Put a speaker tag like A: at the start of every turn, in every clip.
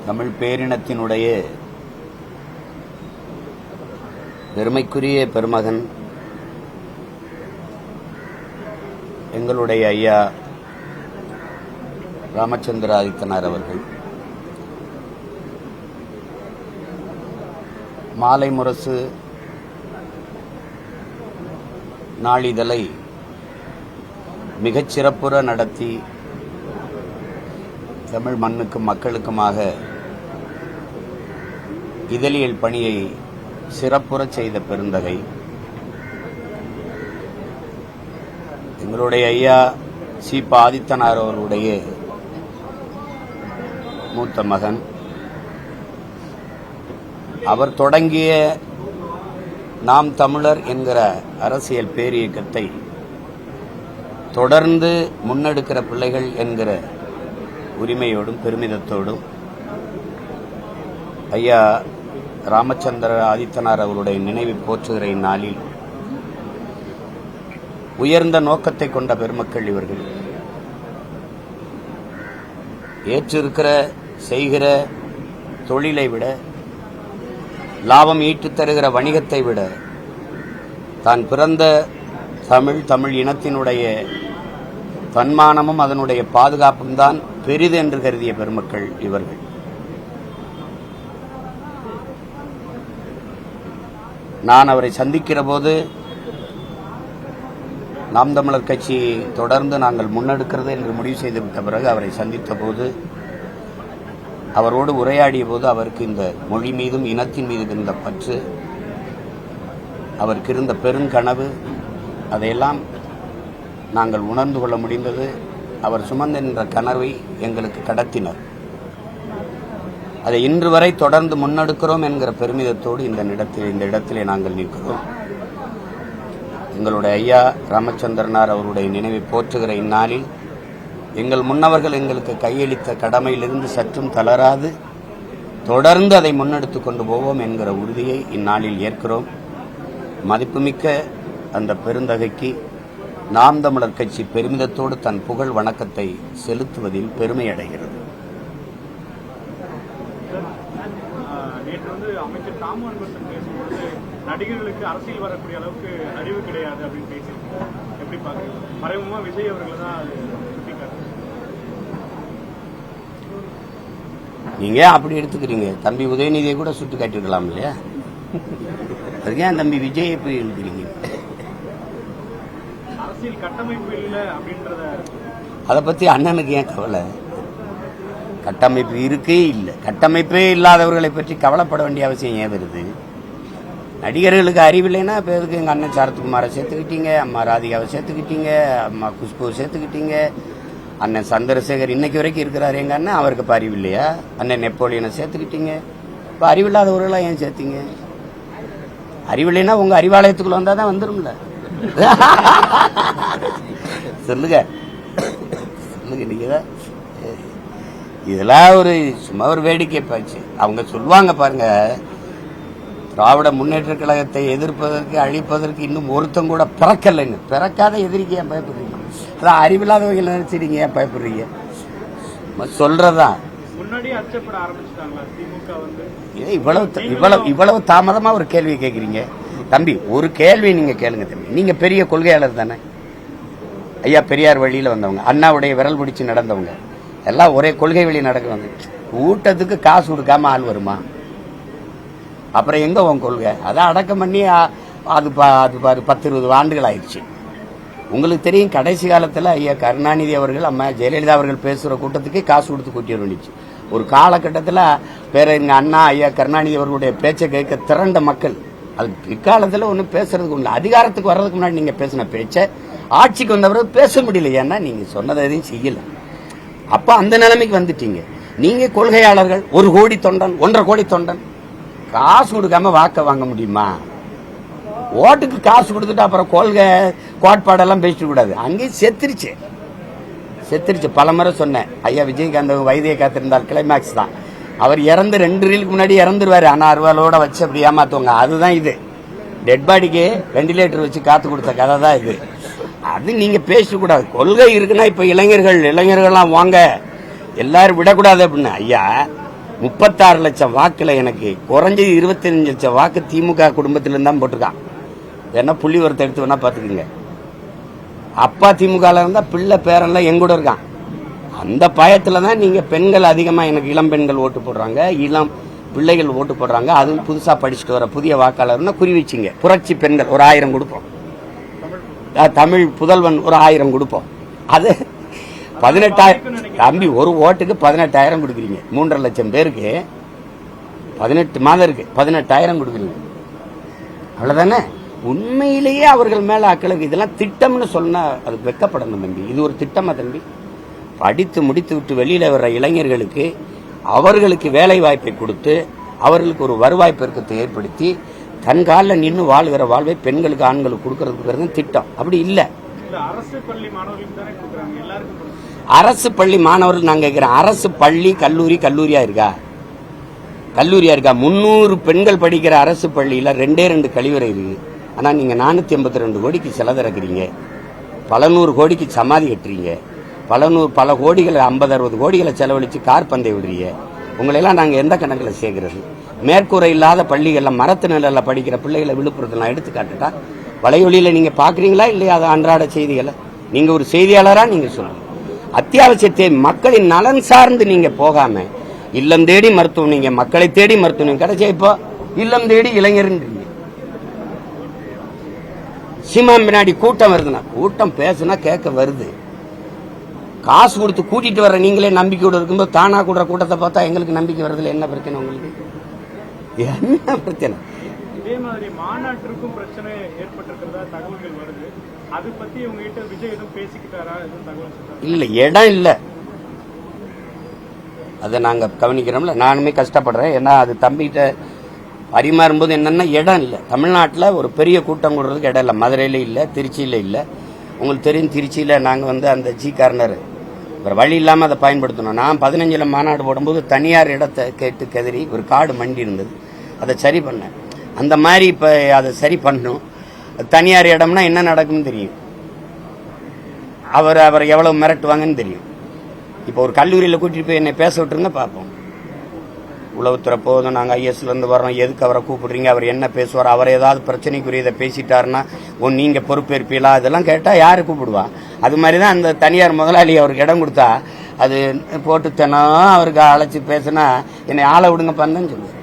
A: தமிழ் பேரினத்தினுடைய பெருமைக்குரிய பெருமகன் எங்களுடைய ஐயா ராமச்சந்திர ஆதித்தனார் அவர்கள் மாலை முரசு நாளிதழை மிகச் சிறப்புற நடத்தி தமிழ் மண்ணுக்கும் மக்களுக்குமாக இதழியல் பணியை சிறப்புறச் செய்த பெருந்தகை எங்களுடைய ஐயா சி. ப. ஆதித்தனார் அவர்களுடைய மூத்த மகன். அவர் தொடங்கிய நாம் தமிழர் என்கிற அரசியல் பேரியக்கத்தை தொடர்ந்து முன்னெடுக்கிற பிள்ளைகள் என்கிற உரிமையோடும் பெருமிதத்தோடும் ஐயா ராமச்சந்திர ஆதித்தனார் அவருடைய நினைவை போற்றுகிற இந்நாளில் உயர்ந்த நோக்கத்தை கொண்ட பெருமக்கள் இவர்கள். ஏற்றிருக்கிற செய்கிற தொழிலை விட, லாபம் ஈட்டுத் தருகிற வணிகத்தை விட, தான் பிறந்த தமிழ் இனத்தினுடைய தன்மானமும் அதனுடைய பாதுகாப்பும் தான் பெரிது என்று கருதிய பெருமக்கள் இவர்கள். நான் அவரை சந்திக்கிற போது, நாம் தமிழர் கட்சி தொடர்ந்து நாங்கள் முன்னெடுக்கிறது என்று முடிவு செய்துவிட்ட பிறகு அவரை சந்தித்த போது, அவரோடு உரையாடிய போது அவருக்கு இந்த மொழி மீதும் இனத்தின் மீதும் இருந்த பற்று, அவருக்கு இருந்த பெருங்கனவு, அதையெல்லாம் நாங்கள் உணர்ந்து கொள்ள முடிந்தது. அவர் சுமந்த என்ற கனவை எங்களுக்கு கடத்தினர். அதை இன்று வரை தொடர்ந்து முன்னெடுக்கிறோம் என்கிற பெருமிதத்தோடு இந்த இடத்திலே நாங்கள் நிற்கிறோம். எங்களுடைய ஐயா ராமச்சந்திரனார் அவருடைய நினைவை போற்றுகிற இந்நாளில் எங்கள் முன்னவர்கள் எங்களுக்கு கையளித்த கடமையிலிருந்து சற்றும் தளராது தொடர்ந்து அதை முன்னெடுத்துக் கொண்டு போவோம் என்கிற உறுதியை இந்நாளில் ஏற்கிறோம். மதிப்புமிக்க அந்த பெருந்தகைக்கு நாம் தமிழர் கட்சி பெருமிதத்தோடு தன் புகழ் வணக்கத்தை செலுத்துவதில் பெருமை அடைகிறது.
B: நேற்று அமைச்சர் தாமு அன்பரசன் பேசும்போது நடிகர்களுக்கு அரசியல் வரக்கூடிய அளவுக்கு அறிவு கிடையாது அப்படின்னு பேசியிருக்கோம். எப்படி பாக்குறீங்க? மறைமுகமா விஜய் அவர்கள் தான்
A: நீங்க அப்படி எடுத்துக்கிறீங்க. தம்பி உதயநிதியை கூட சுட்டு காட்டிருக்கலாம் இல்லையா? அதுக்கு ஏன் தம்பி விஜயை போய் எழுதுறீங்க?
B: அரசியல் கட்டமைப்பு இல்லை அப்படின்றத
A: அதை பத்தி அண்ணனுக்கு ஏன் கவலை? கட்டமைப்பு இருக்கே இல்லை. கட்டமைப்பே இல்லாதவர்களை பற்றி கவலைப்பட வேண்டிய அவசியம் ஏன் வருது? நடிகர்களுக்கு அறிவில்லைன்னா இப்போ எதுக்கு எங்கள் அண்ணன் சரத்குமாரை சேர்த்துக்கிட்டீங்க, அம்மா ராதிகாவை சேர்த்துக்கிட்டீங்க, அம்மா குஷ்புவை சேர்த்துக்கிட்டீங்க, அண்ணன் சந்திரசேகர் இன்னைக்கு வரைக்கும் இருக்கிறாரு எங்கள் அண்ணன், அவருக்கு இப்போ அறிவு இல்லையா? அண்ணன் நெப்போலியனை சேர்த்துக்கிட்டீங்க. இப்போ அறிவில்லாதவர்களாம் ஏன் சேர்த்தீங்க? அறிவில்லைன்னா உங்கள் அறிவாலயத்துக்குள்ள வந்தால் தான் வந்துடும்ல. சொல்லுங்க சொல்லுங்க. நீங்க தான் இதெல்லாம் சும்மா ஒரு வேடிக்கை பாச்சு. அவங்க சொல்லுவாங்க பாருங்க, திராவிட முன்னேற்ற கழகத்தை எதிர்ப்பதற்கு அழிப்பதற்கு இன்னும் ஒருத்தம் கூட பிறக்கலைன்னு. பிறக்காத எதிரிக்கு ஏன் பயப்படுறீங்க? அதான் அறிவில்லாதவங்க நினைச்சிருங்க ஏன் பயப்படுறீங்க? சொல்றதான்
B: முன்னாடியே அச்சப்பட ஆரம்பிச்சுட்டாங்களா திமுக வந்து?
A: இவ்வளவு தாமதமா ஒரு கேள்வி கேட்கறீங்க தம்பி. ஒரு கேள்வி நீங்க கேளுங்க தம்பி. நீங்க பெரிய கொள்கையாளர் தானே. ஐயா பெரியார் வழியில வந்தவங்க, அண்ணாவுடைய விரல் பிடிச்சு நடந்தவங்க, எல்லாம் ஒரே கொள்கை வழி நடக்குவாங்க. ஊட்டத்துக்கு காசு கொடுக்காம ஆள் வருமா? அப்புறம் எங்க உன் கொள்கை? அதான் அடக்கம் பண்ணி அது 10-20 ஆண்டுகள் ஆயிடுச்சு. உங்களுக்கு தெரியும், கடைசி காலத்தில் ஐயா கருணாநிதி அவர்கள், அம்மா ஜெயலலிதா அவர்கள் பேசுகிற கூட்டத்துக்கு காசு கொடுத்து கூட்டி வந்துச்சு. ஒரு காலகட்டத்தில் பேர எங்கள் அண்ணா ஐயா கருணாநிதி அவர்களுடைய பேச்சை கேட்க திரண்ட மக்கள். அது பிற்காலத்தில் ஒன்றும் பேசுறதுக்கு ஒன்று. அதிகாரத்துக்கு வர்றதுக்கு முன்னாடி நீங்கள் பேசின பேச்சை ஆட்சிக்கு வந்தவரை பேச முடியல. ஏன்னா நீங்கள் சொன்னதை எதையும் செய்யல. அப்போ அந்த நிலைமைக்கு வந்துட்டீங்க. நீங்க கொள்கையாளர்கள். 1 கோடி தொண்டன், 1.5 கோடி தொண்டன் காசு கொடுக்காம வாக்க வாங்க முடியுமா? ஓட்டுக்கு காசு கொடுத்துட்டு அப்புறம் கொள்கை கோட்பாடெல்லாம் பேசிட்டு கூடாது. அங்கேயும் செத்துருச்சு. பல முறை சொன்னேன். ஐயா விஜயகாந்த் வைத்திய காத்திருந்தார், கிளைமேக்ஸ் தான். அவர் இறந்து 2 ரீலுக்கு முன்னாடி இறந்துருவாரு. ஆனா அறுவாலோட வச்சு அப்படி ஏமாத்துவாங்க. அதுதான் இது. டெட் பாடிக்கு வெண்டிலேட்டர் வச்சு காத்து கொடுத்த கதை தான் இது. அது நீங்க பேசக்கூடாது. கொள்கை இருக்குன்னா இப்ப இளைஞர்கள்லாம் வாங்க, எல்லாரும் விடக்கூடாது அப்படின்னு. ஐயா 36 லட்சம் வாக்குல எனக்கு குறைஞ்சது 25 லட்சம் வாக்கு திமுக குடும்பத்திலிருந்து தான் போட்டிருக்கான். வேணா புள்ளி ஒருத்த எடுத்து வேணா பாத்துக்குங்க. அப்பா திமுக இருந்தா பிள்ளை பேரெல்லாம் எங்கூட இருக்கான். அந்த பயத்துல தான் நீங்க பெண்கள் அதிகமா எனக்கு இளம் பெண்கள் ஓட்டு போடுறாங்க, இளம் பிள்ளைகள் ஓட்டு போடுறாங்க. அதுவும் புதுசா படிச்சுட்டு வர புதிய வாக்காளர்னா குறி வச்சிங்க. புரட்சி பெண்கள் ஒரு 1000 கொடுப்போம், தமிழ் புதல்வன் ஒரு 1000 கொடுப்போம். அது 18,000 தம்பி, ஒரு ஓட்டுக்கு 18,000 கொடுக்குறீங்க. 3.5 லட்சம் பேருக்கு 18 மாதம் இருக்கு, 18,000 கொடுக்குறீங்க. அவ்வளவுதானே? உண்மையிலேயே அவர்கள் மேல அக்களுக்கு இதெல்லாம் திட்டம்னு சொன்னா அது வெக்கப்படணும் தம்பி. இது ஒரு திட்டமா தம்பி? படித்து முடித்து விட்டு வெளியில வர்ற இளைஞர்களுக்கு அவர்களுக்கு வேலை வாய்ப்பை கொடுத்து அவர்களுக்கு ஒரு வருவாய் பெருக்கத்தை ஏற்படுத்தி தன் காலில் நின்று வாழ்கிற வாழ்வை பெண்களுக்கு ஆண்களுக்கு கொடுக்கறதுக்கு திட்டம். அப்படி இல்ல.
B: அரசு பள்ளி மாணவர்களுக்கு தானே கொடுக்குறாங்க எல்லாருக்கும்.
A: அரசு பள்ளி மாணவர்கள் நான் கேட்கிறேன், அரசு பள்ளி கல்லூரியா இருக்கா? கல்லூரியா இருக்கா? 300 பெண்கள் படிக்கிற அரசு பள்ளியில 2 கழிவறை இருக்கு. ஆனா நீங்க 482 கோடிக்கு செலவிறக்குறீங்க, பல 100 கோடிக்கு சமாதி கட்டுறீங்க, பல கோடிகளை 50-60 கோடிகளை செலவழிச்சு கார் பந்தை விடுறீங்க. உங்களையெல்லாம் நாங்க எந்த கணக்கில் சேர்க்கிறது? மேற்கூரை இல்லாத பள்ளிகள்ல மரத்து நிழல்ல படிக்கிற பிள்ளைகளை விழுப்புரத்தில் நான் எடுத்து காட்டுட்டா வலையொலியில நீங்க பாக்குறீங்களா இல்லையா? அது அன்றாட செய்திகளை நீங்க ஒரு செய்தியாளரா நீங்க சொல்லுங்க. அத்தியாவசியத்தை மக்களின் நலன் சார்ந்து நீங்க போகாம இல்லம் தேடி மருத்துவம், நீங்க மக்களை தேடி மருத்துவம் கிடைச்சா இப்போ இல்லம் தேடி இளைஞர்ன்றீங்க. சீமான் பின்னாடி கூட்டம் வருதுன்னா, கூட்டம் பேசுனா கேட்க வருது. காசு கொடுத்து கூட்டிட்டு வர்ற நீங்களே நம்பிக்கையோட இருக்கும்போது தானா கூடுற கூட்டத்தை பார்த்தா எங்களுக்கு நம்பிக்கை வருதுல என்ன பிரச்சனை? உங்களுக்கு என்ன பிரச்சனை?
B: இதே மாதிரி மாநாட்டிற்கும் பிரச்சனை ஏற்பட்டிருக்கிறதா தகவல்கள் வருது. அது பத்தி உங்ககிட்ட விஜய் எதுவும் பேசிக்கிட்டாரா? எதுவும் தகவல்
A: இல்ல, இடம் இல்ல, அதை நாங்க கவனிக்கிறோம்ல. நானுமே கஷ்டப்படுறேன். ஏன்னா அது தம்பிகிட்ட பரிமாறும்போது என்னன்னா இடம் இல்லை. தமிழ்நாட்டில் ஒரு பெரிய கூட்டம் கூடுறதுக்கு இடம் இல்லை. மதுரையில இல்லை, திருச்சியில இல்லை. உங்களுக்கு தெரியும், திருச்சியில நாங்க அந்த ஜி கார்னர் ஒரு வழி இல்லாம அதை பயன்படுத்தணும். நான் 15ல் மாநாடு போடும்போது தனியார் இடத்தை கேட்டு கதறி ஒரு காடு மண்டி இருந்தது, அதை சரி பண்ணேன். அந்த மாதிரி இப்ப அதை சரி பண்ணணும். தனியார் இடம்னா என்ன நடக்கும்னு தெரியும், அவர் எவ்வளவு மிரட்டுவாங்கன்னு தெரியும். இப்போ ஒரு கல்லூரியில் கூட்டிட்டு போய் என்னை பேச விட்டுருங்க பார்ப்போம். உளவுத்துறை போதும், நாங்கள் ஐஎஸ்ல இருந்து வர்றோம், எதுக்கு அவரை கூப்பிடுறீங்க, அவர் என்ன பேசுவார், அவர் ஏதாவது பிரச்சனைக்குரியதை பேசிட்டாருன்னா நீங்க பொறுப்பேற்பீங்களா, இதெல்லாம் கேட்டா யாரு கூப்பிடுவா? அது மாதிரிதான் அந்த தனியார் முதலாளி அவருக்கு இடம் கொடுத்தா அது போட்டு தினம் அவருக்கு அழைச்சி பேசினா என்னை ஆளை விடுங்க பண்ணு சொல்லுவார்.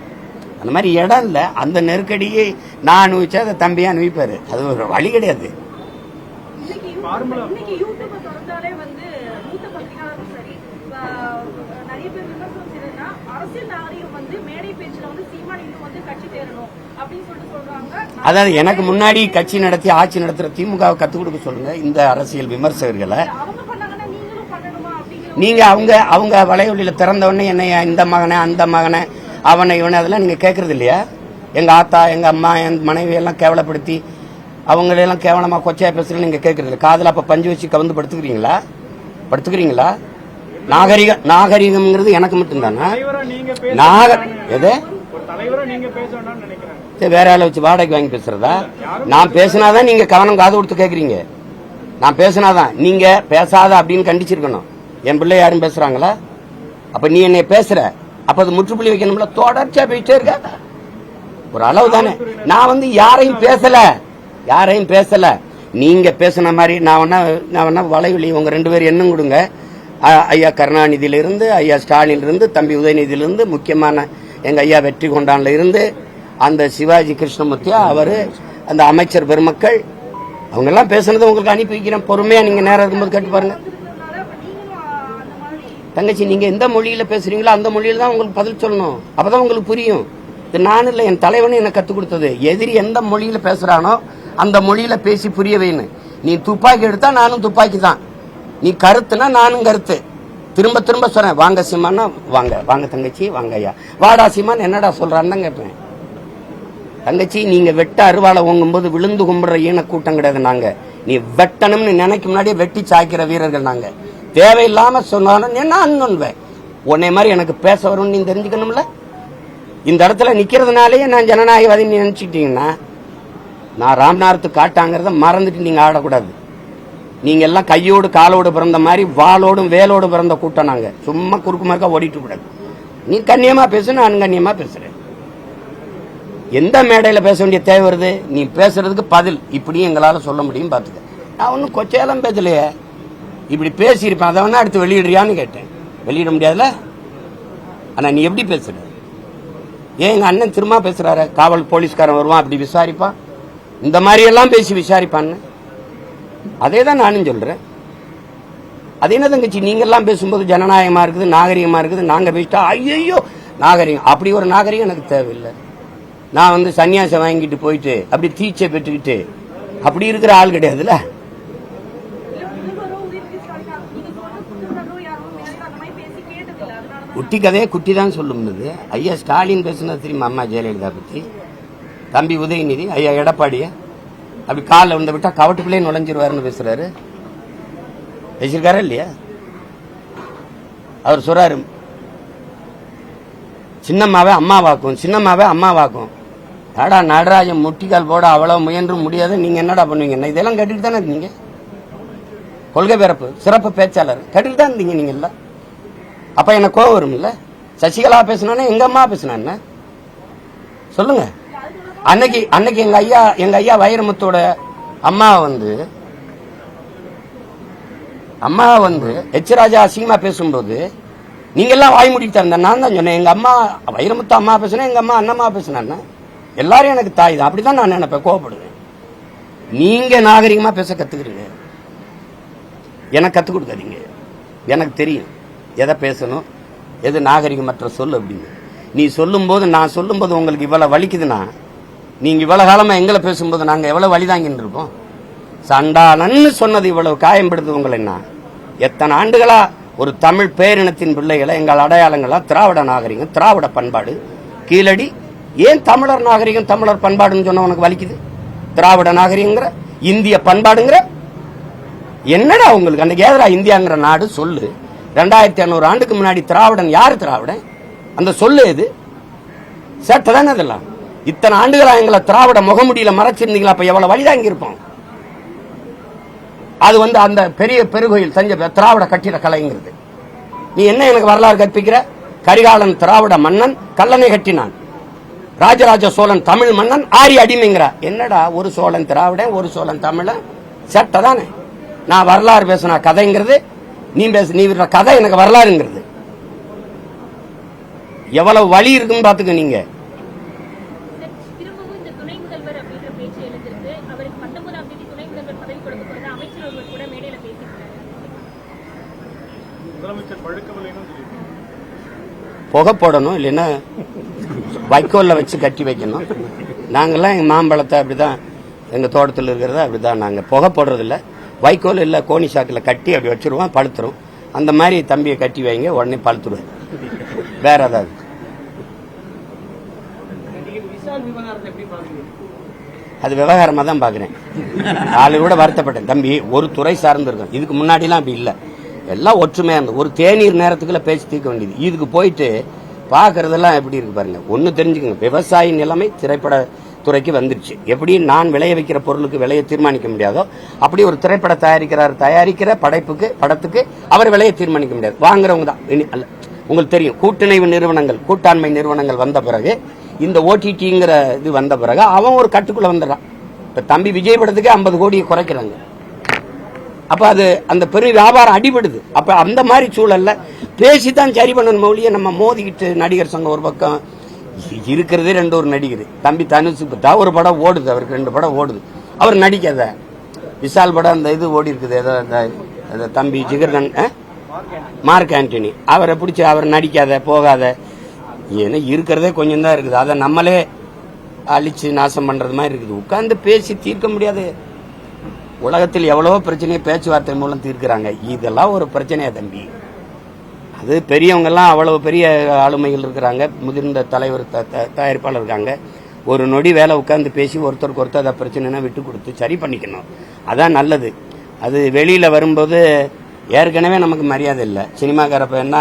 A: அந்த மாதிரி இடம் இல்லை. அந்த நெருக்கடியை நான் அனுபவிச்சா அதை தம்பியா அனுபவிப்பாரு. அது ஒரு வழி கிடையாது. அதாவது எனக்கு முன்னாடி கட்சி நடத்தி ஆட்சி நடத்துற திமுக கத்துக் கொடுக்க சொல்லுங்க இந்த அரசியல் விமர்சகர்களை. நீங்க அவங்க வலையொலியில திறந்த உடனே என்னைய இந்த மகனை அந்த மகனை அவனை இவனை அதெல்லாம் நீங்க கேட்கறது இல்லையா? எங்க ஆத்தா எங்க அம்மா என் மனைவி எல்லாம் கேவலப்படுத்தி அவங்களெல்லாம் கேவலமா கொச்சையா பேசுறது நீங்க கேட்கறது இல்லை. காதல அப்ப பஞ்சு வச்சு கவுந்து படுத்துக்கிறீங்களா? நாகரிகம்ங்கிறது எனக்கு மட்டும்தானா? வேற ஆளை வச்சு வாடகை வாங்கி பேசுறதா? நான் பேசினாதான் நீங்க கவனம் காது கொடுத்து கேக்குறீங்க. நான் பேசினாதான் நீங்க பேசாத அப்படின்னு கண்டிச்சிருக்கணும். என் பிள்ளை யாரும் பேசுறாங்களா? அப்ப நீ என்னை பேசுற, அப்ப அது முற்றுப்புள்ளி வைக்கணும்ல. தொடர்ச்சியா போயிட்டே இருக்காத ஒரு அளவு தானே. நான் யாரையும் பேசல. நீங்க பேசின மாதிரி நான் வலைவெளி உங்க 2 பேரும் எண்ணம் கொடுங்க. ஐயா கருணாநிதியிலிருந்து, ஐயா ஸ்டாலினிலிருந்து, தம்பி உதயநிதியிலிருந்து, முக்கியமான எங்க ஐயா வெற்றி கொண்டான்ல இருந்து, அந்த சிவாஜி கிருஷ்ணமூர்த்தியா அவரு, அந்த அமைச்சர் பெருமக்கள் அவங்க எல்லாம் பேசுனதை உங்களுக்கு அனுப்பி வைக்கிறேன். பொறுமையா நீங்க நேரம் இருக்கும்போது கேட்டு பாருங்க. தங்கச்சி, நீங்க எந்த மொழியில பேசுறீங்களோ அந்த மொழியில தான் உங்களுக்கு பதில் சொல்லணும். அப்பதான் உங்களுக்கு புரியும். இது நான் இல்ல, என் தலைவனே எனக்கு கத்துக் கொடுத்தது. எதிரி எந்த மொழியில பேசுறானோ அந்த மொழியில பேசி புரிய வைன்னு. நீ துப்பாக்கி எடுத்தா நானும் துப்பாக்கி தான், நீ கருத்துனா நானும் கருத்து. திரும்ப திரும்ப சொல்றேன், வாங்க சீமானா வாங்க தங்கச்சி, வாங்க ஐயா. வாடா சீமான் என்னடா சொல்றான்னு தான் கேட்பேன். தங்கச்சி, நீங்க வெட்ட அருவாளை ஓங்கும்போது விழுந்து கும்பிடுற ஈன கூட்டம் கிடையாது நாங்க. நீ வெட்டணும்னு நினைக்கும் முன்னாடியே வெட்டி சாய்க்கிற வீரர்கள் நாங்க. தேவையில்லாம சொன்னாலும் நான் நொன்வேன். உன்னை மாதிரி எனக்கு பேச வரும்னு நீ தெரிஞ்சுக்கணும்ல. இந்த இடத்துல நிக்கிறதுனாலேயே நான் ஜனநாயகவாதி நினைச்சுக்கிட்டீங்கன்னா, நான் ராம்நாத் காட்டாங்கிறத மறந்துட்டு நீங்க ஆடக்கூடாது. நீங்க எல்லாம் கையோடு காலோடு பிறந்த மாதிரி வாளோடும் வேலோடு பிறந்த கூட்டம் நாங்க. சும்மா குறுக்கு மார்க்கா ஓடிட்டு கூடாது. நீ கண்ணியமா பேசு, நான் கண்ணியமா பேசுறேன். எந்த மேடையில பேச வேண்டிய தேவை வருது? நீ பேசுறதுக்கு பதில் இப்படியும் எங்களால சொல்ல முடியும் பாத்துக்க. நான் ஒன்னும் கொச்சையெல்லாம் பேசலையே, இப்படி பேசியிருப்பேன், அதை வேணா அடுத்து வெளியிடுறியான்னு கேட்டேன். வெளியிட முடியாதுல. ஆனா நீ எப்படி பேசுற? ஏன் எங்க அண்ணன் திரும்ப பேசுறாரு, காவல் போலீஸ்காரன் வருவான் அப்படி விசாரிப்பான், இந்த மாதிரி எல்லாம் பேசி விசாரிப்பான்னு. அதே தான் நானும் சொல்றேன். அது என்ன தங்கச்சி, நீங்க எல்லாம் பேசும்போது ஜனநாயகமா இருக்குது, நாகரிகமா இருக்குது, நாங்க பேசிட்டா ஐயோ நாகரிகம். அப்படி ஒரு நாகரிகம் எனக்கு தேவையில்லை. நான் வந்து சன்னியாசம் வாங்கிட்டு போயிட்டு அப்படி தீட்சை பெற்றுக்கிட்டு அப்படி இருக்கிற ஆள் கிடையாதுல்ல. குட்டி கதையை குட்டி தான் சொல்லும்போது ஐயா ஸ்டாலின் பேசுனது தெரியுமா? அம்மா ஜெயலலிதா பத்தி, தம்பி உதயநிதி, ஐயா எடப்பாடிய அப்படி காலில் வந்து விட்டா கவட்டுக்குள்ளே நுழைஞ்சிருவாருன்னு பேசுறாரு. பேசிருக்காரா இல்லையா? அவர் சொல்றாரு சின்னம்மாவே அம்மாவாக்கும், சின்னம்மாவே அம்மாவாக்கும். ஆடா நடராஜன் முட்டிக்கால் போட அவ்வளவு முயன்றும் முடியாது, நீங்க என்னடா பண்ணுவீங்க? இதெல்லாம் கேட்டுட்டு தானே இருந்தீங்க. கொள்கை பிறப்பு சிறப்பு பேச்சாளர் கேட்டுட்டு தான் இருந்தீங்க நீங்க எல்லாம். அப்ப எனக்கு கோவம் வரும் இல்ல? சசிகலா பேசினானே எங்க அம்மா பேசினான்னு சொல்லுங்க. அன்னைக்கு எங்க ஐயா வைரமுத்தோட அம்மா வந்து எச் ராஜா அசிங்கமா பேசும்போது நீங்க எல்லாம் வாய் முடிட்டு இருந்த. நான் தான் சொன்னேன், எங்க அம்மா வைரமுத்து அம்மா பேசினா, எங்க அம்மா அண்ணம்மா பேசினா, எல்லாரும் எனக்கு தாய் தான். அப்படிதான் நான் நினைப்பேன், கோவப்படுவேன். நீங்க நாகரிகமா பேச கத்துக்கிறீங்க, எனக்கு கத்துக் கொடுக்காதீங்க. எனக்கு தெரியும் எதை பேசணும், எது நாகரிகமற்ற சொல் அப்படின்னு. நீ சொல்லும் போது, நான் சொல்லும் போது உங்களுக்கு இவ்வளவு வலிக்குதுன்னா, நீங்க இவ்வளவு காலமா எங்களை பேசும்போது நாங்க எவ்வளவு வலிதாங்கிட்டு இருக்கோம். சண்டாளன்னு சொன்னது இவ்வளவு காயம்படுது உங்களை. எத்தனை ஆண்டுகளா ஒரு தமிழ் பேரினத்தின் பிள்ளைகளை எங்கள் அடையாளங்களா திராவிட நாகரிகம், திராவிட பண்பாடு கீழடி. ஏன் தமிழர் நாகரிகம், தமிழர் பண்பாடுன்னு சொன்ன உனக்கு வலிக்குது? திராவிட நாகரிகங்கிற, இந்திய பண்பாடுங்கிற, என்னடா உங்களுக்கு அன்னைக்கு ஏதா இந்தியாங்கிற நாடு சொல்லு? 2500 ஆண்டுக்கு முன்னாடி திராவிடன் யாரு? திராவிடன் அந்த சொல்லு எது? சேட்டை தானே அதெல்லாம். இத்தனை ஆண்டுகளா எங்களை திராவிட முகமுடியில மறைச்சிருந்தீங்களா? அப்ப எவ்வளவு வழிதாங்கி இருப்போம். அது வந்து அந்த பெரிய பெருகோயில் தஞ்சை திராவிட கட்டிட கலைங்கிறது. நீ என்ன எனக்கு வரலாறு கற்பிக்கிற? கரிகாலன் திராவிட மன்னன், கல்லணை கட்டினான். ராஜராஜ சோழன் தமிழ் மன்னன், ஆரிய அடிமைங்கிற. என்னடா ஒரு சோழன் திராவிடன், ஒரு சோழன் தமிழன்? சேட்டை தானே. நான் வரலாறு பேசினா கதைங்கிறது, நீ கதை எனக்கு வரலாறுங்கிறது. எவ்வளவு வழி இருக்குன்னு பாத்துக்க. நீங்க புகை போடணும், இல்லைன்னா வைக்கோல்ல வச்சு கட்டி வைக்கணும். நாங்கெல்லாம் எங்க மாம்பழத்தை அப்படிதான், எங்க தோட்டத்தில் இருக்கிறத அப்படிதான். நாங்க புகை போடுறது இல்ல, வைக்கோல் இல்ல கோணி சாக்கில் கட்டி அப்படி வச்சிருவோம், பழுத்துரும். அந்த மாதிரி தம்பியை கட்டி வைங்க, உடனே பழுத்துருவேன். வேற ஏதாவது அது விவகாரமா தான் பாக்குறேன். ஆளு கூட வருத்தப்பட்டேன். தம்பி ஒரு துறை சார்ந்து இருக்கும், இதுக்கு முன்னாடி எல்லாம் அப்படி இல்ல, எல்லாம் ஒற்றுமையா இருந்தது. ஒரு தேநீர் நேரத்துக்குள்ள பேசி தீர்க்க வேண்டியது. இதுக்கு போயிட்டு பாக்குறதெல்லாம் எப்படி இருக்கு பாருங்க. ஒண்ணு தெரிஞ்சுக்கங்க, விவசாய நிலைமை திரைப்பட துறைக்கு வந்துருச்சு. எப்படி நான் விளைய வைக்கிற பொருளுக்கு விலையை தீர்மானிக்க முடியாதோ, அப்படி ஒரு திரைப்பட தயாரிக்கிற படத்துக்கு அவர் விலையை தீர்மானிக்க முடியாது. வாங்குறவங்க தான். உங்களுக்கு தெரியும், கூட்டுணைவு நிறுவனங்கள், கூட்டாண்மை நிறுவனங்கள் வந்த பிறகு, இந்த ஓடிடிங்கிற இது வந்த பிறகு அவன் ஒரு கட்டுக்குள்ள வந்துடுறான். இப்ப தம்பி விஜய் படத்துக்கு 50 கோடியை குறைக்கிறாங்க. அப்ப அது அந்த பெரிய வியாபாரம் அடிபடுது. அப்ப அந்த மாதிரி சூழல்ல பேசித்தான் சரி பண்ணணும் மொழியை. நம்ம மோதிக்கிட்டு நடிகர் சங்கம் ஒரு பக்கம் இருக்கிறதே 2 நடிகர். தம்பி தனுஷ் தான் ஒரு படம் ஓடுது, அவருக்கு 2 படம் ஓடுது, அவர் நடிக்காத. விஷால் படம் அந்த இது ஓடி இருக்குது, ஏதோ தம்பி ஜிகர்தன் மார்க் ஆண்டனி, அவரை பிடிச்சி அவர் நடிக்காத போகாத. ஏன்னா இருக்கிறதே கொஞ்சம் தான் இருக்குது, அதை நம்மளே அழிச்சு நாசம் பண்றது மாதிரி இருக்குது. உட்கார்ந்து பேசி தீர்க்க முடியாது. உலகத்தில் எவ்வளவோ பிரச்சனையை பேச்சுவார்த்தை மூலம் தீர்க்கிறாங்க. இதெல்லாம் ஒரு பிரச்சனையா தம்பி? அது பெரியவங்க எல்லாம் அவ்வளவு பெரிய ஆளுமைகள் இருக்கிறாங்க, முதிர்ந்த தலைவர் தயாரிப்பாளர் இருக்காங்க. ஒரு நொடி வேலை உட்கார்ந்து பேசி ஒருத்தருக்கு ஒருத்தர் அதை பிரச்சனைனா விட்டு கொடுத்து சரி பண்ணிக்கணும், அதான் நல்லது. அது வெளியில வரும்போது ஏற்கனவே நமக்கு மரியாதை இல்லை. சினிமாக்கார என்ன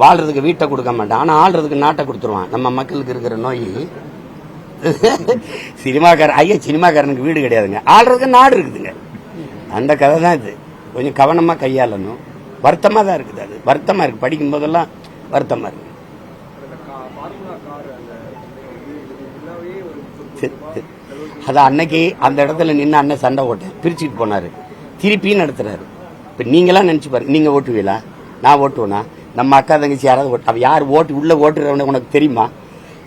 A: வாழ்றதுக்கு வீட்டை கொடுக்க மாட்டான், ஆனா ஆள்றதுக்கு நாட்டை கொடுத்துருவான். நம்ம மக்களுக்கு இருக்கிற நோய் சினிமாக்காரனுக்கு வீடு கிடையாதுங்க, ஆள்றதுக்கு நாடு இருக்குதுங்க. அந்த கதை தான் இது. கொஞ்சம் கவனமா கையாளணும். வருத்தமா தான் இருக்குது, அது வருத்தமா இருக்கு. படிக்கும் போதெல்லாம் வருத்தமா இருக்கு. அது அன்னைக்கு அந்த இடத்துல நின்று அண்ணன் சண்டை ஓட்டேன், பிரிச்சுட்டு போனாரு, திருப்பியும் நடத்துறாரு. இப்ப நீங்களாம் நினைச்சு பாருங்க, நீங்க ஓட்டுவீங்களா? நான் ஓட்டுவேனா? நம்ம அக்கா தங்கச்சி யாராவது ஓட்டு? அவ யார் ஓட்டு உள்ள ஓட்டுறவன உனக்கு தெரியுமா?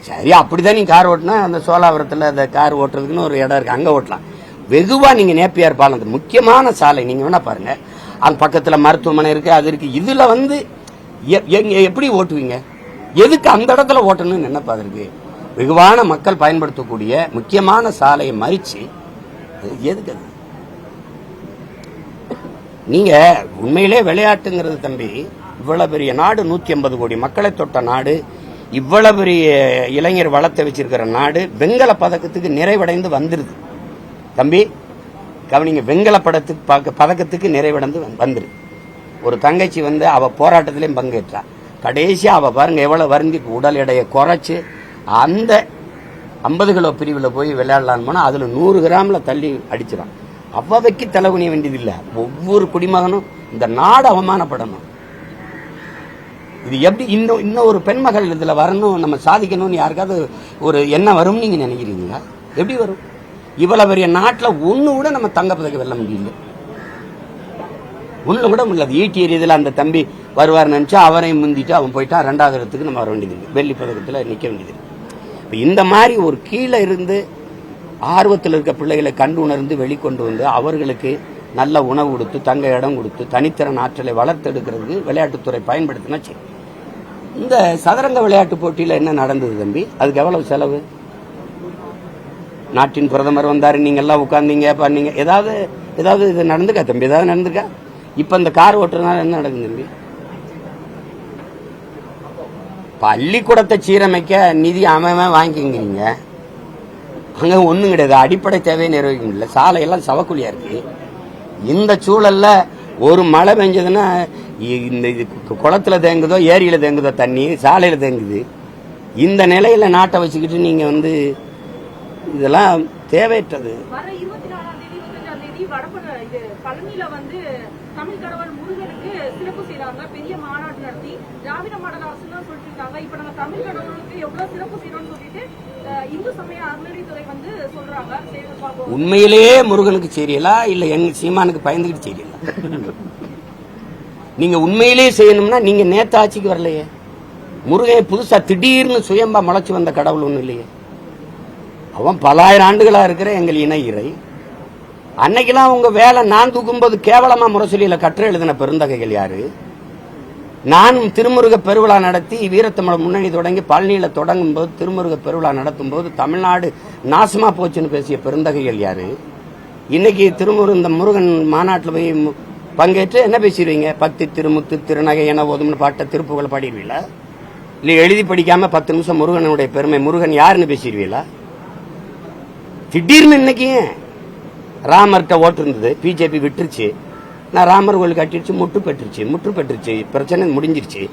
A: சரி, அப்படிதான் நீ கார் ஓட்டுனா அந்த சோழாபுரத்துல அந்த கார் ஓட்டுறதுக்குன்னு ஒரு இடம் இருக்கு, அங்க ஓட்டலாம். வெகுவா நீங்க நேப்பியார் பாலம் முக்கியமான சாலை நீங்க வேணா பாருங்க, அந்த பக்கத்துல மருத்துவமனை இருக்கு, அது இருக்கு. இதுல வந்து எப்படி ஓட்டுவீங்க? எதுக்கு அந்த இடத்துல ஓட்டணும்னு நினைப்பா இருக்கு? வெகுவான மக்கள் பயன்படுத்தக்கூடிய முக்கியமான சாலையை மறிச்சு எதுக்கு அது? நீங்க உண்மையிலே விளையாட்டுங்கிறது தம்பி, இவ்வளவு பெரிய நாடு, 150 கோடி மக்களை தொட்ட நாடு, இவ்வளவு பெரிய இளைஞர் வளர்த்து வச்சிருக்கிற நாடு வெண்கல பதக்கத்துக்கு நிறைவடைந்து வந்துருது தம்பி. கவனிங்க, வெண்கல பதக்கத்துக்கு நிறைவடைந்து வந்துரு. ஒரு தங்கச்சி வந்து அவ போராட்டத்திலையும் பங்கேற்றா. கடைசியா அவ பாருங்க எவ்வளவு வருந்தி உடல் எடையை குறைச்சு அந்த 50 கிலோ பிரிவில் போய் விளையாடலான்னு போனா அதுல 100 கிராம்ல தள்ளி அடிச்சிடான். அவ்வவைக்கு தலைகுனிய வேண்டியதில்லை. ஒவ்வொரு குடிமகனும் இந்த நாடு அவமானப்படணும். இது எப்படி இன்னும் ஒரு பெண்மகள் இதுல வரணும், நம்ம சாதிக்கணும்னு யாருக்காவது ஒரு எண்ணம் வரும்னு நீங்க நினைக்கிறீங்களா? எப்படி வரும்? இவ்வளவு பெரிய நாட்டில் ஒண்ணு கூட நம்ம தங்கப்பதக்க வெல்ல முடியல, ஒண்ணு கூட முடியல. ஈட்டி எறியதுல அந்த தம்பி வருவார் நினைச்சா அவரையும் முந்திட்டு அவன் போயிட்டா, 2வது இடத்துக்கு நம்ம வர வேண்டியது, வெள்ளி பதக்கத்தில் நிக்க வேண்டியது. இந்த மாதிரி ஒரு கீழே இருந்து ஆர்வத்தில் இருக்க பிள்ளைகளை கண்டு உணர்ந்து வெளிக்கொண்டு வந்து அவர்களுக்கு நல்ல உணவு கொடுத்து தங்க இடம் கொடுத்து தனித்திறன் ஆற்றலை வளர்த்தெடுக்கிறதுக்கு விளையாட்டுத்துறை பயன்படுத்தினா சரி. இந்த சதுரங்க விளையாட்டு போட்டியில் என்ன நடந்தது தம்பி? அதுக்கு எவ்வளவு செலவு? நாட்டின் பிரதமர் வந்தாரு, நீங்க எல்லாம் உட்கார்ந்தீங்க பண்ணீங்க, ஏதாவது இது நடந்துக்கா தம்பி? ஏதாவது நடந்துக்கா? இப்ப இந்த கார் ஓட்டுறதுனால என்ன நடக்குது தம்பி? பள்ளிக்கூடத்தை சீரமைக்க நிதி அவன் வாங்கிக்கிறீங்க, அங்க ஒண்ணும் கிடையாது. அடிப்படை தேவையை நிறைவேற்ற முடியல, சாலையெல்லாம் சவக்குழியா இருக்கு. இந்த சூழல்ல ஒரு மழை பெஞ்சதுன்னா இந்த இது குளத்துல தேங்குதோ ஏரியில தேங்குதோ தண்ணி சாலையில தேங்குது. இந்த நிலையில நாட்டை வச்சுக்கிட்டு நீங்க வந்து இதெல்லாம் தேவையற்றது.
C: பழனியில வந்து தமிழ் கடவுள் முருகனுக்கு சிறப்பு செய்யறாங்க, பெரிய மாநாடு நடத்தி திராவிட மாடல் அரசு தான் சொல்லிருக்காங்க. இப்ப நம்ம தமிழ் கடவுளுக்கு எவ்வளவு சிறப்பு செய்யறோம்னு சொல்லிட்டு இந்து சமய அறநிலையத்துறை வந்து சொல்றாங்க.
A: உண்மையிலேயே முருகனுக்கு செய்யலா இல்ல எங்க சீமானுக்கு பயந்துகிட்டு செய்யலா? நீங்க உண்மையிலேயே செய்யணும்னா நீங்க நேத்து ஆட்சிக்கு வரலையே. முருகன் புதுசா திடீர்னு சுயம்பா முளைச்சு வந்த கடவுள் ஒண்ணு இல்லையே. அவன் பல ஆயிரம் ஆண்டுகளா இருக்கிற எங்கள் இணை இறை. அன்னைக்கெல்லாம் உங்க வேலை நான் தூக்கும்போது கேவலமா முரசொலியில கற்று எழுதின பெருந்தகைகள் யாரு? நானும் திருமுருக பெருவிழா நடத்தி வீரத்தமிழ் முன்னணி தொடங்கி பழனியில தொடங்கும் போது திருமுருக பெருவிழா நடத்தும் போது தமிழ்நாடு நாசமா போச்சுன்னு பேசிய பெருந்தகைகள் யாரு? இன்னைக்கு இந்த முருகன் மாநாட்டில் போய் பங்கேற்று என்ன பேசிடுவீங்க? பக்தி திருமுத்து திருநகை என ஓதும்னு பாட்ட திருப்புகளை பாடிடுவீங்களா? இல்ல எழுதி படிக்காம 10 நிமிஷம் முருகனுடைய பெருமை முருகன் யாருன்னு பேசிடுவீங்களா? திடீர்னு இன்னைக்கு ராமர்கிட்ட ஓட்டு இருந்தது, பிஜேபி விட்டுருச்சு. நான் ராமர் கோயில் கட்டிடுச்சு, முற்று பெற்றுருச்சு, பிரச்சனை முடிஞ்சிருச்சு.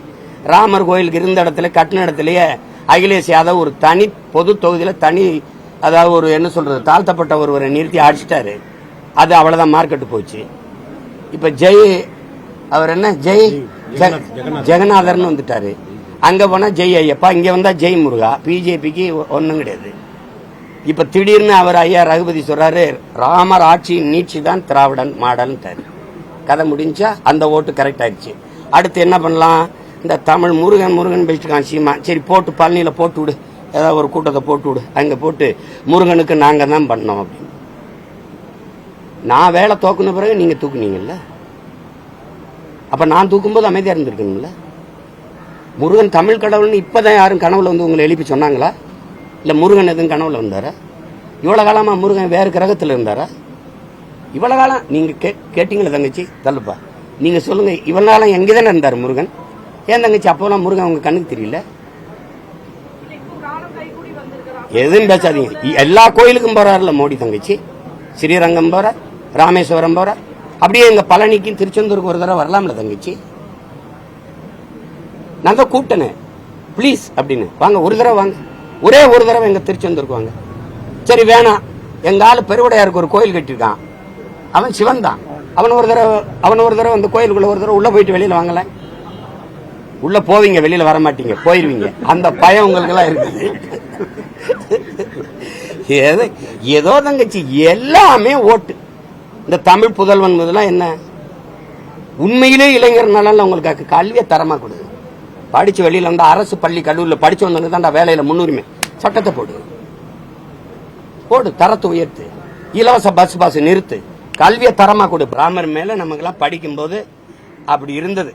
A: ராமர் கோயிலுக்கு இருந்த இடத்துல கட்டின இடத்துலயே அகிலேஷ் யாதவ் ஒரு தனி பொது தொகுதியில அதாவது ஒரு என்ன சொல்றது தாழ்த்தப்பட்ட ஒருவரை நிறுத்தி அடிச்சிட்டாரு. அது அவ்வளவுதான், மார்க்கெட்டு போச்சு. இப்ப அவர் என்ன ஜெகநாதர்னு வந்துட்டாரு. அங்க போனா ஜெய் ஐயப்பா, இங்க வந்தா ஜெய் முருகா. பிஜேபிக்கு ஒன்னும் கிடையாது. இப்ப திடீர்னு அவர் ஐயா ரகுபதி சொல்றாரு, ராமர் ஆட்சியின் நீட்சி தான் திராவிடன் மாடல். கதை முடிஞ்சா அந்த ஓட்டு கரெக்ட் ஆயிடுச்சு. அடுத்து என்ன பண்ணலாம்? இந்த தமிழ் முருகன் பேசிட்டு சீமா, சரி போட்டு பழனியில போட்டு விடு, ஏதாவது ஒரு கூட்டத்தை போட்டு விடு, அங்க போட்டு முருகனுக்கு நாங்க தான் பண்ணோம் அப்படின்னு. நான் வேலை தூக்குன பிறகு நீங்க தூக்குனீங்கல்ல, அப்ப நான் தூக்கும்போது அமைதியா இருந்திருக்கணும்ல. முருகன் தமிழ் கடவுள்னு இப்பதான் யாரும் கனவுல வந்து உங்களை எழுப்பி சொன்னாங்களா? இல்ல முருகன் எதுவும் கனவுல வந்தாரா? இவ்வளவு காலமா முருகன் வேறு கிரகத்துல இருந்தாரா? இவ்வளவு காலம் நீங்க கேட்டீங்களா தங்கச்சி? தள்ளுப்பா, நீங்க சொல்லுங்க, இவ்வளவு காலம் எங்கதானே இருந்தாரு முருகன்? ஏன் தங்கச்சி அப்போலாம் முருகன் உங்க கண்ணுக்கு தெரியல? எதுவும் பேசாதீங்க. எல்லா கோயிலுக்கும் போறாருல மோடி தங்கச்சி. ஸ்ரீரங்கம் போற, ராமேஸ்வரம் போற, அப்படியே எங்க பழனிக்கும் திருச்செந்தூருக்கு ஒரு தடவை வரலாம்ல தங்கச்சி. நான் தான் கூப்பிட்டேனே பிளீஸ் அப்படின்னு, வாங்க ஒரு தடவை வாங்க, ஒரே ஒரு தடவை எங்க திருச்செந்தூருக்கு வாங்க. சரி வேணாம், எங்க ஆளு பெருவுடையாருக்கு ஒரு கோயில் கட்டிருக்கான், அவன் சிவன் தான், அவன் ஒரு தடவை அந்த கோயிலுக்குள்ள ஒரு தடவை உள்ள போயிட்டு வெளியில வாங்கல. உள்ள போவீங்க, வெளியில வர மாட்டீங்க, போயிருவீங்க. அந்த பயம் உங்களுக்கு எல்லாம் இருக்குது. ஏதோ தங்கச்சி எல்லாமே ஓட்டு. இந்த தமிழ் புதல்வன் முதலாம் என்ன உண்மையிலே இளைஞர் நலன்ல உங்களுக்கு கல்வியை தரமா கொடுது. படிச்சு வெளியில வந்து அரசு பள்ளி கல்லூரியில் படிச்சு வந்தவங்க தான் வேலையில முன்னுரிமை. சட்டத்தை போடு, தரத்தை உயர்த்து, இலவச பஸ் நிறுத்து, கல்வியை தரமா கொடு. ராமர் மேல நமக்கெல்லாம் படிக்கும்போது அப்படி இருந்தது.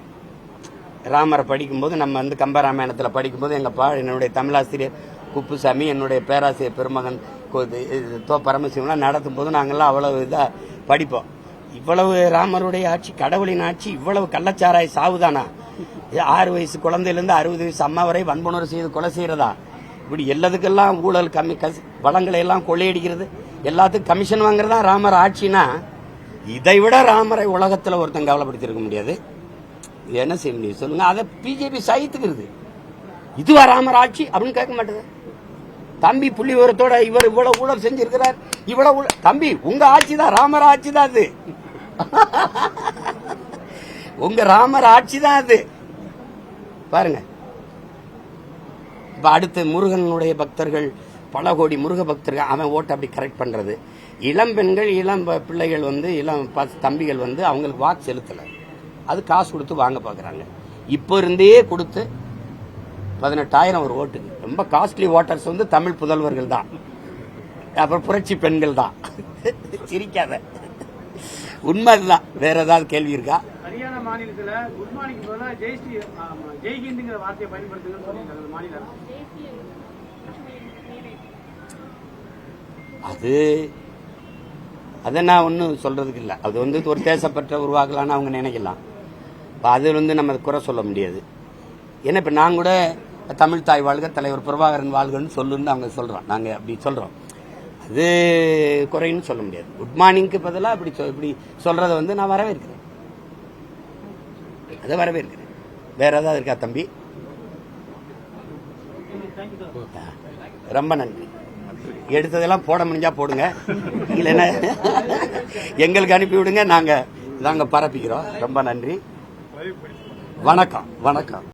A: ராமரை படிக்கும்போது நம்ம வந்து கம்பராமாயணத்தில் படிக்கும்போது என்னுடைய தமிழாசிரியர் குப்புசாமி, என்னுடைய பேராசிரியர் பெருமகன் பரமசிவம்லாம் நடத்தும் போது நாங்கள்லாம் அவ்வளவு இதாக படிப்போம். இவ்வளவு ராமருடைய ஆட்சி, கடவுளின் ஆட்சி, இவ்வளவு கள்ளச்சாராய சாவுதானா? 6 வயசு குழந்தையிலிருந்து 60 வயசு அம்மா வரை வன்புணர்வு செய்து கொலை செய்யறதா? இப்படி எல்லாத்துக்கெல்லாம் ஊழல், வளங்களை எல்லாம் கொள்ளையடிக்கிறது, எல்லாத்துக்கும் கமிஷன் வாங்குறதா ராமர் ஆட்சினா, இதை விட ராமரை உலகத்தில் ஒருத்தன் கவலைப்படுத்திருக்க முடியாது. என்ன செய்ய முடியும் சொல்லுங்க? அதை பிஜேபி சகித்துக்கிறது. இதுவா ராமர் ஆட்சி அப்படின்னு கேட்க மாட்டேது. தம்பி புள்ளி விவரத்தோட இவர் இவ்வளவு ஊழல் செஞ்சிருக்கிறார், இவ்வளவு தம்பி உங்க ஆட்சி தான், ராமர் ஆட்சி தான் அது. உங்க ராமர் ஆட்சி தான் அது. பாருங்க, இப்ப அடுத்து முருகனுடைய பக்தர்கள், பல கோடி முருக பக்தர்கள், அவன் ஓட்டு அப்படி கரெக்ட் பண்றது. இளம் பெண்கள், இளம் பிள்ளைகள் வந்து, இளம் தம்பிகள் வந்து அவங்களுக்கு வாக்கு செலுத்தல, அது காசு கொடுத்து வாங்க பாக்குறாங்க. இப்ப இருந்தே கொடுத்து 18,000 ஒரு ஓட்டுக்கு. ரொம்ப காஸ்ட்லி ஓட்டர்ஸ் வந்து தமிழ் புதல்வர்கள் தான், அப்புறம் புரட்சி பெண்கள் தான். சிரிக்காத, உண்மை அதுதான். வேற ஏதாவது கேள்வி இருக்கா?
B: ஹரியானா மாநிலத்தில் குட் மார்னிங் ஜெய்ஹிந்துங்கிற வார்த்தையை பயன்படுத்துங்கன்னு சொல்லியிருக்காங்க மாநிலம்.
A: அதை நான் ஒன்றும் சொல்றதுக்கு இல்லை. அது வந்து ஒரு தேசப்பற்ற உருவாக்கலான்னு அவங்க நினைக்கலாம். அது வந்து நம்ம குறை சொல்ல முடியாது. ஏன்னா இப்ப நாங்க கூட தமிழ் தாய் வாழ்க, தலைவர் பிரபாகரன் வாழ்கன்னு சொல்லுன்னு அவங்க சொல்றோம். நாங்க அப்படி சொல்றோம், அது குறைன்னு சொல்ல முடியாது. குட் மார்னிங்க்கு பதிலாக இப்படி சொல்றத வந்து நான் வரவேற்கிறேன், அதை வரவேற்கிறேன். வேற ஏதாவது இருக்கா தம்பி? ரொம்ப நன்றி. எடுத்ததெல்லாம் போட முடிஞ்சா போடுங்க, இல்லைன்னா எங்களுக்கு அனுப்பி விடுங்க, நாங்க பரப்பிக்கிறோம். ரொம்ப நன்றி. வணக்கம்.